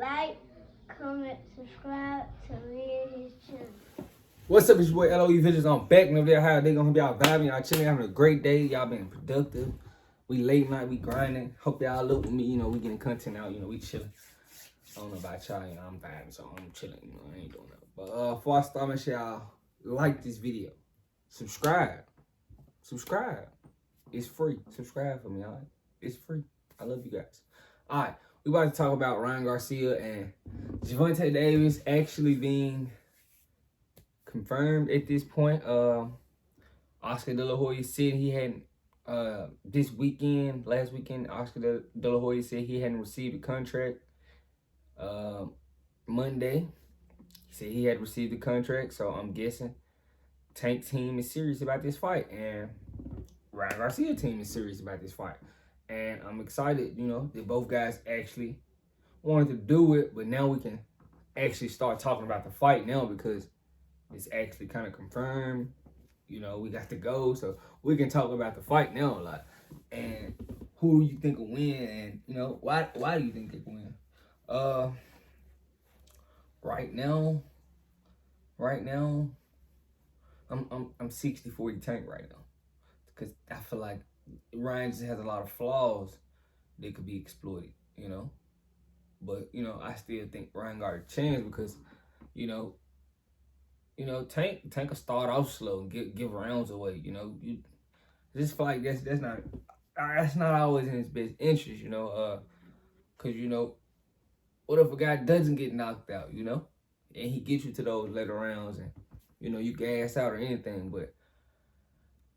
like, comment, subscribe to me and his channel. What's up, it's your boy LOE Visions. I'm back and over there. How they gonna be y'all vibing, y'all chilling, having a great day, y'all being productive. We late night, we grinding. Hope y'all look with me, we getting content out, we chilling. I don't know about y'all, I'm vibing, so I'm chilling, I ain't doing that. But before I start, make sure y'all like this video. Subscribe. It's free. Subscribe for me, alright? It's free. I love you guys. Alright, we about to talk about Ryan Garcia and Gervonta Davis actually being confirmed at this point. Oscar De La Hoya said he hadn't last weekend, Oscar De La Hoya said he hadn't received a contract. Monday, he said he had received the contract, so I'm guessing Tank team is serious about this fight, and Ryan Garcia team is serious about this fight. And I'm excited, that both guys actually wanted to do it, but now we can actually start talking about the fight now because it's actually kind of confirmed. We got to go, so we can talk about the fight now a lot. And who do you think will win? And why do you think they will win? Right now, I'm 60-40 Tank right now, because I feel like Ryan just has a lot of flaws that could be exploited. But I still think Ryan got a chance because Tank will start off slow and give rounds away. You just feel like that's not always in his best interest. Because what if a guy doesn't get knocked out? And he gets you to those later rounds, and you gas out or anything. But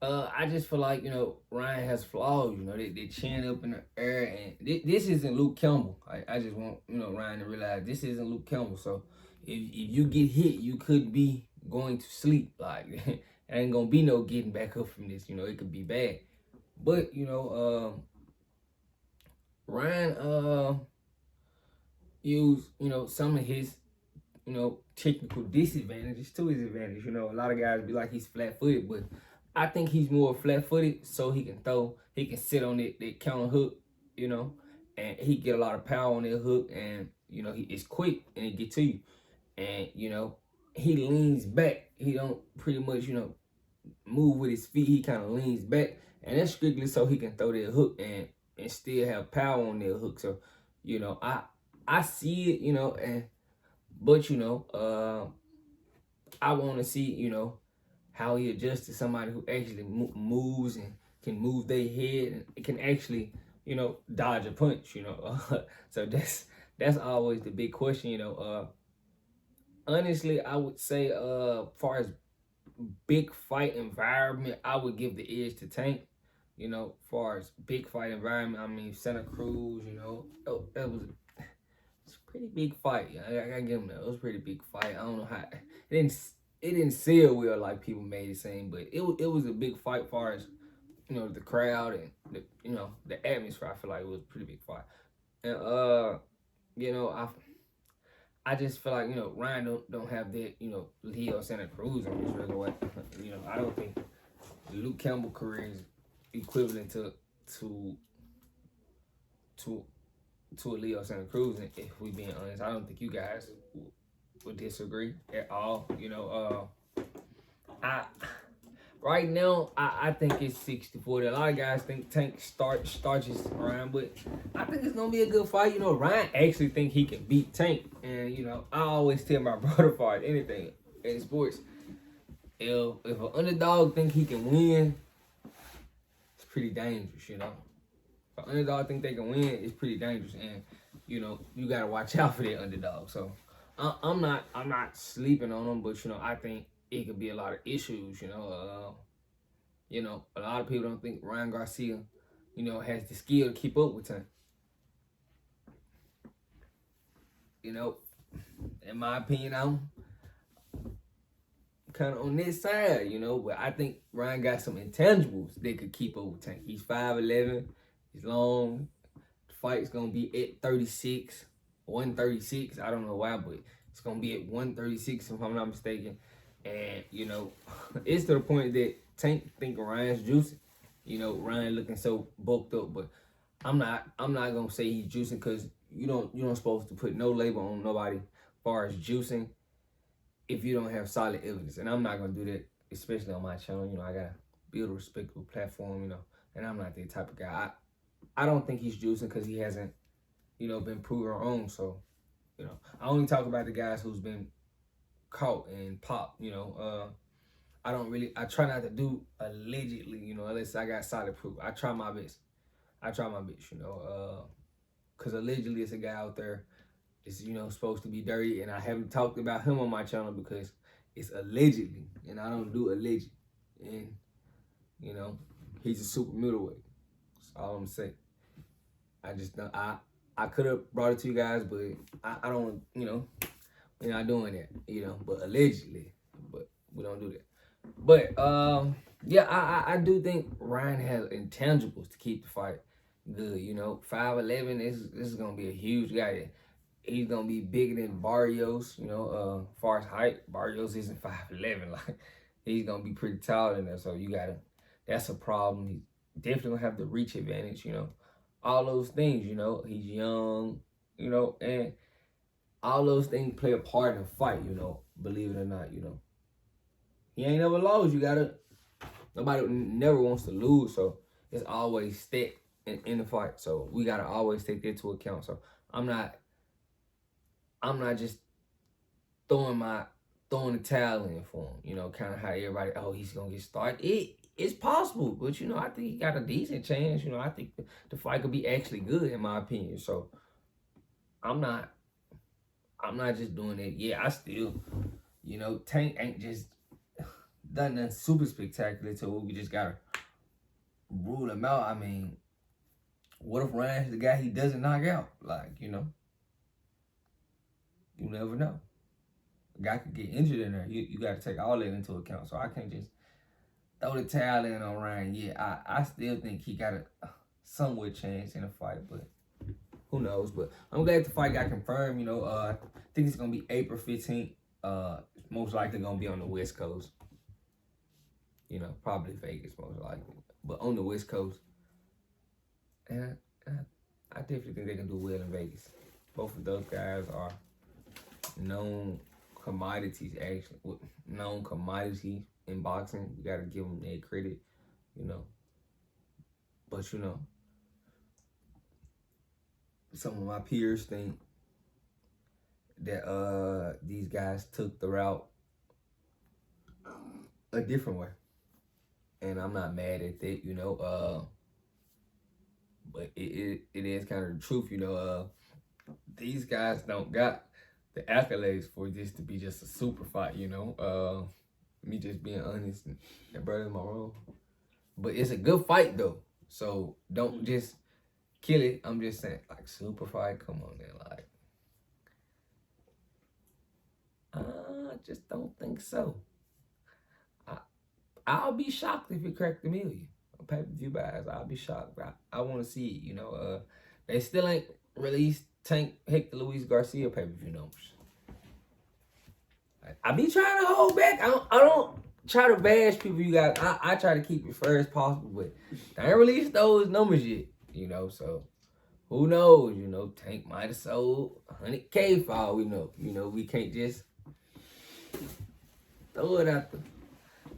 I just feel like Ryan has flaws. They chin up in the air, and this isn't Luke Campbell. I just want Ryan to realize this isn't Luke Campbell. So if you get hit, you could be going to sleep. Like there ain't gonna be no getting back up from this. It could be bad. But Ryan use some of his technical disadvantages to his advantage. A lot of guys be like he's flat-footed, but I think he's more flat-footed so he can throw, he can sit on that counter hook, and he get a lot of power on that hook, and it's quick and it get to you. And he leans back. He don't pretty much move with his feet. He kind of leans back, and that's strictly so he can throw that hook and still have power on that hook. So I see it, but I want to see how he adjusts to somebody who actually moves and can move their head and can actually dodge a punch. So that's always the big question. Honestly, I would say far as big fight environment, I would give the edge to Tank. Far as big fight environment, I mean Santa Cruz. That was a pretty big fight. I gotta give him that. It was a pretty big fight. I don't know how it didn't sell well like people made it seem, but it was a big fight. Far as the crowd and the atmosphere, I feel like it was a pretty big fight. And I just feel like Ryan don't have that Leo Santa Cruz on his regular way. I don't think the Luke Campbell career is equivalent to a Leo Santa Cruz. And if we being honest, I don't think you guys would disagree at all. Right now, I think it's 60-40. A lot of guys think Tank starches Ryan, but I think it's gonna be a good fight. Ryan actually think he can beat Tank, and I always tell my brother for anything in sports, if an underdog think he can win, it's pretty dangerous. If an underdog think they can win, it's pretty dangerous, and you gotta watch out for that underdog. So I'm not sleeping on them, but I think it could be a lot of issues. A lot of people don't think Ryan Garcia, has the skill to keep up with Tank. In my opinion, I'm kind of on this side, but I think Ryan got some intangibles that could keep up with Tank. He's 5'11", he's long. The fight's gonna be at 136. I don't know why, but it's gonna be at 136 if I'm not mistaken. And it's to the point that Tank think Ryan's juicing. Ryan looking so bulked up, but I'm not gonna say he's juicing because you don't supposed to put no label on nobody as far as juicing if you don't have solid evidence. And I'm not gonna do that, especially on my channel. I gotta build a respectable platform, and I'm not that type of guy. I don't think he's juicing because he hasn't, been proven wrong. So, I only talk about the guys who's been caught and popped, I try not to do allegedly, unless I got solid proof. I try my best. Because allegedly it's a guy out there is, supposed to be dirty, and I haven't talked about him on my channel because it's allegedly, and I don't do alleged. And, he's a super middleweight. That's all I'm saying. I just don't, I could have brought it to you guys, but I don't, we're not doing that, but allegedly, but we don't do that. But yeah, I do think Ryan has intangibles to keep the fight good. 5'11", this is gonna be a huge guy. He's gonna be bigger than Barrios. As far as height, Barrios isn't 5'11". Like, he's gonna be pretty tall in there. So that's a problem. He's definitely gonna have the reach advantage. All those things. He's young. And all those things play a part in the fight. Believe it or not. He ain't never lost. Nobody never wants to lose, so it's always stake in the fight. So we gotta always take that into account. So I'm not just throwing the towel in for him. Kind of how everybody, he's gonna get started. It's possible, but I think he got a decent chance. I think the fight could be actually good in my opinion. So I'm not just doing it. Yeah, I still, Tank ain't just done nothing super spectacular to we just gotta rule him out. I mean, what if Ryan's the guy he doesn't knock out? Like, you never know. A guy could get injured in there. You got to take all that into account. So I can't just throw the towel in on Ryan. Yeah, I still think he got a somewhat chance in a fight, but who knows? But I'm glad the fight got confirmed. I think it's gonna be April 15th. It's most likely gonna be on the West Coast. Probably Vegas most likely, but on the West Coast. And I definitely think they can do well in Vegas. Both of those guys are known commodities, actually. Known commodities in boxing. You got to give them their credit, But, some of my peers think that these guys took the route a different way. And I'm not mad at that, but it is kind of the truth, these guys don't got the accolades for this to be just a super fight, me just being honest, and brother's my role. But it's a good fight though, so don't just kill it. I'm just saying, like, super fight, come on man, like, I just don't think so. I'll be shocked if it cracked $1 million on pay-per-view buys. I'll be shocked. I want to see it. They still ain't released Tank Hector Luis Garcia pay-per-view numbers. I be trying to hold back. I don't try to bash people. You guys, I try to keep it fair as possible, but they ain't released those numbers yet. So who knows? Tank might have sold 100K for all we know. We can't just throw it out there.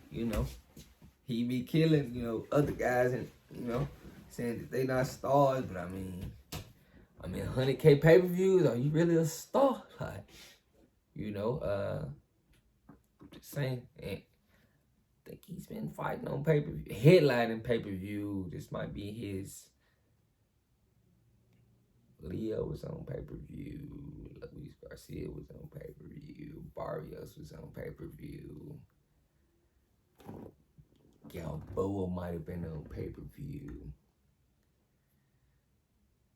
He be killing, other guys and, saying that they not stars, but I mean 100K pay-per-views, are you really a star? Like, I'm just saying, and I think he's been fighting on pay-per-view, headlining pay-per-view. This might be his. Leo was on pay-per-view. Luis Garcia was on pay-per-view. Barrios was on pay-per-view. Galboa might have been on pay-per-view.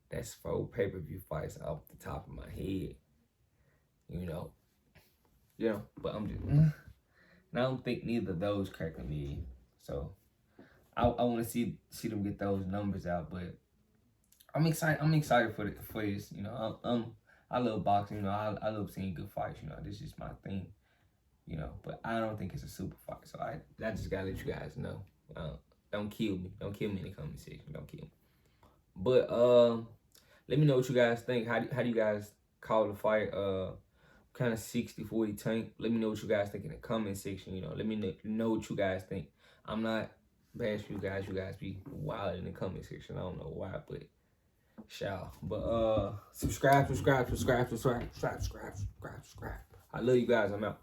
That's 4 pay-per-view fights off the top of my head. But I'm just, and I don't think neither of those crack me. So I want to see them get those numbers out. But I'm excited for this. I love boxing. I love seeing good fights. This is my thing. But I don't think it's a super fight. So I just gotta let you guys know. Don't kill me. Don't kill me in the comment section. Don't kill me. But Let me know what you guys think. How do you guys call the fight? Kind of 60-40 Tank. Let me know what you guys think in the comment section. You know, let me know what you guys think. I'm not bashing you guys. You guys be wild in the comment section. I don't know why, but shall. But subscribe. I love you guys. I'm out.